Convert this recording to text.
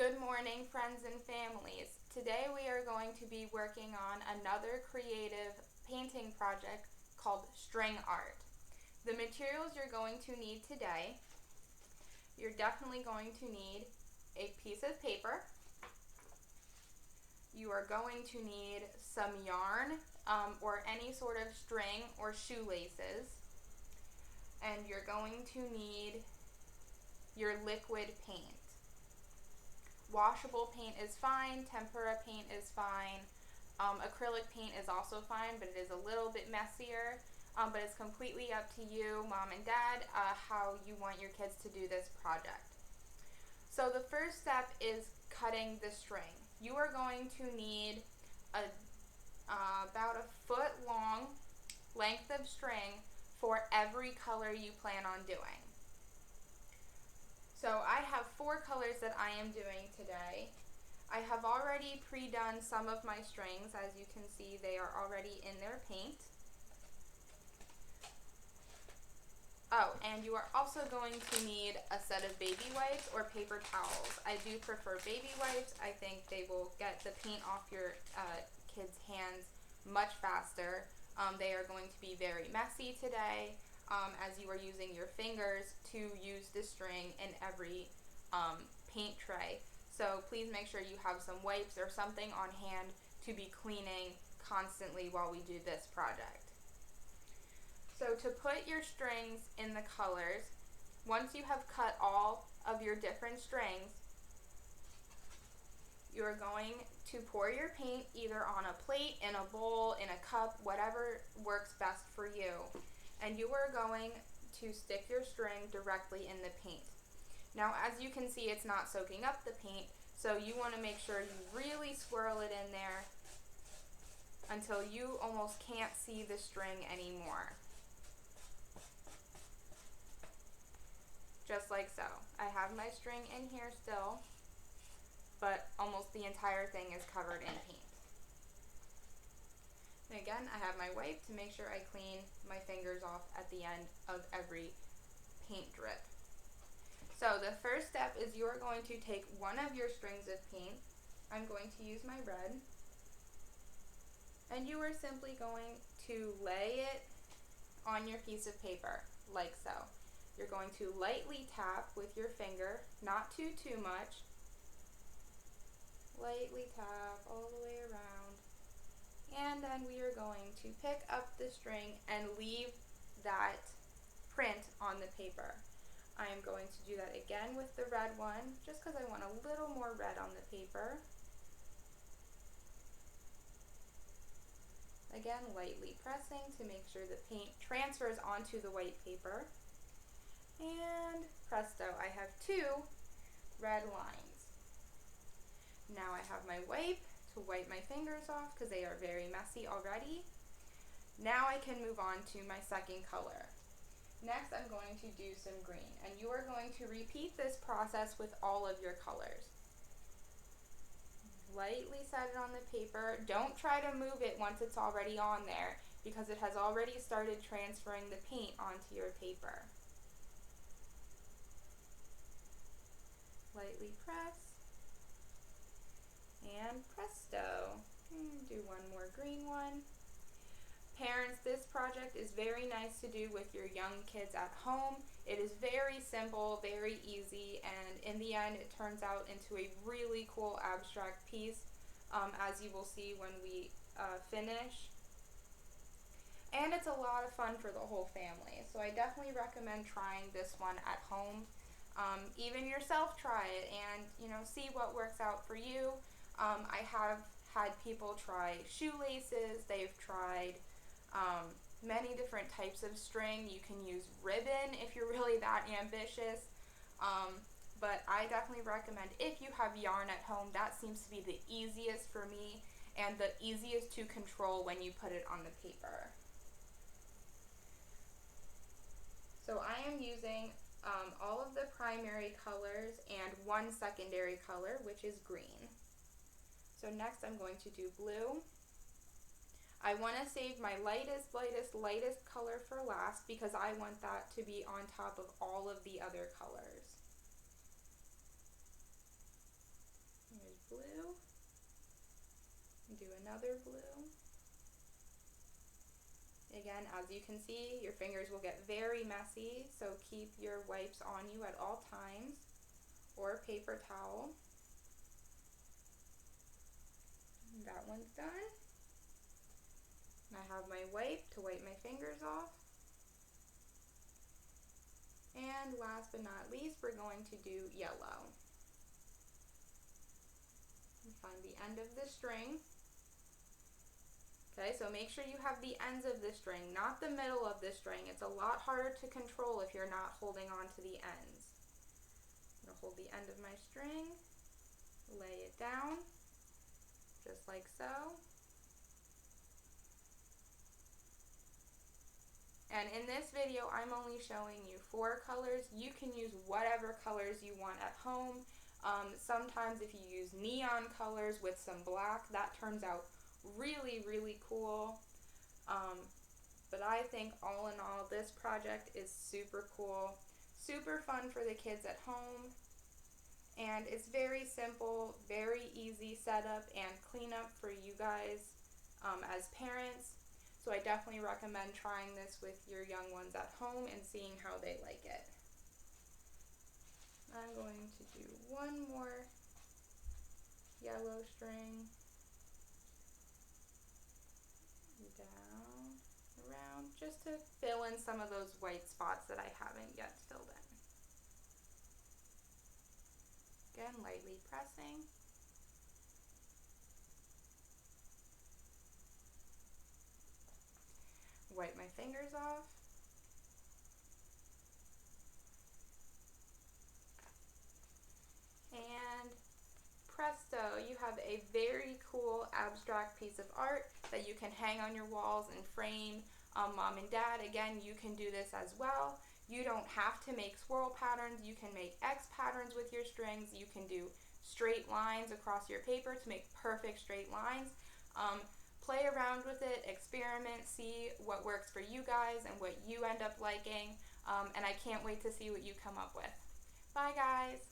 Good morning, friends and families. Today we are going to be working on another creative painting project called string art. The materials you're going to need today, you're definitely going to need a piece of paper. You are going to need some yarn or any sort of string or shoelaces. And you're going to need your liquid paint. Washable paint is fine, tempera paint is fine, acrylic paint is also fine, but it is a little bit messier, but it's completely up to you, mom and dad, how you want your kids to do this project. So the first step is cutting the string. You are going to need about a foot long length of string for every color you plan on doing. So I have 4 colors that I am doing today. I have already pre-done some of my strings. As you can see, they are already in their paint. Oh, and you are also going to need a set of baby wipes or paper towels. I do prefer baby wipes. I think they will get the paint off your kids' hands much faster. They are going to be very messy today. As you are using your fingers to use the string in every paint tray. So please make sure you have some wipes or something on hand to be cleaning constantly while we do this project. So to put your strings in the colors, once you have cut all of your different strings, you're going to pour your paint either on a plate, in a bowl, in a cup, whatever works best for you. And you are going to stick your string directly in the paint. Now, as you can see, it's not soaking up the paint, so you want to make sure you really swirl it in there until you almost can't see the string anymore. Just like so. I have my string in here still, but almost the entire thing is covered in paint. And again, I have my wipe to make sure I clean my fingers off at the end of every paint drip. So the first step is you are going to take one of your strings of paint. I'm going to use my red. And you are simply going to lay it on your piece of paper, like so. You're going to lightly tap with your finger, not too much. Lightly tap all the way around. And then we are going to pick up the string and leave that print on the paper. I am going to do that again with the red one, just because I want a little more red on the paper. Again, lightly pressing to make sure the paint transfers onto the white paper. And presto, I have 2 red lines. Now I have my wipe to wipe my fingers off because they are very messy already. Now I can move on to my second color. Next I'm going to do some green, and you are going to repeat this process with all of your colors. Lightly set it on the paper. Don't try to move it once it's already on there because it has already started transferring the paint onto your paper. Lightly press. And presto. Do one more green one. Parents, this project is very nice to do with your young kids at home. It is very simple, very easy, and in the end it turns out into a really cool abstract piece, as you will see when we finish. And it's a lot of fun for the whole family, so I definitely recommend trying this one at home. Even yourself try it and see what works out for you. I have had people try shoelaces. They've tried many different types of string. You can use ribbon if you're really that ambitious. But I definitely recommend, if you have yarn at home, that seems to be the easiest for me and the easiest to control when you put it on the paper. So I am using all of the primary colors and one secondary color, which is green. So next I'm going to do blue. I want to save my lightest color for last because I want that to be on top of all of the other colors. blue. Do another blue. Again, as you can see, your fingers will get very messy, so keep your wipes on you at all times, or a paper towel. That one's done. I have my wipe to wipe my fingers off. And last but not least, we're going to do yellow. Find the end of the string. Okay, so make sure you have the ends of the string, not the middle of the string. It's a lot harder to control if you're not holding on to the ends. I'm going to hold the end of my string, lay it down, just like so. And in this video, I'm only showing you 4 colors. You can use whatever colors you want at home. Sometimes if you use neon colors with some black, that turns out really, really cool. But I think all in all, this project is super cool, super fun for the kids at home. And it's very simple, very easy setup and cleanup for you guys as parents. So I definitely recommend trying this with your young ones at home and seeing how they like it. I'm going to do one more yellow string down, around, just to fill in some of those white spots that I haven't yet filled in. Again, lightly pressing. Wipe my fingers off. And presto, you have a very cool abstract piece of art that you can hang on your walls and frame. Mom and dad, again, you can do this as well. You don't have to make swirl patterns. You can make X patterns with your strings. You can do straight lines across your paper to make perfect straight lines. Play around with it, experiment, see what works for you guys and what you end up liking. And I can't wait to see what you come up with. Bye, guys.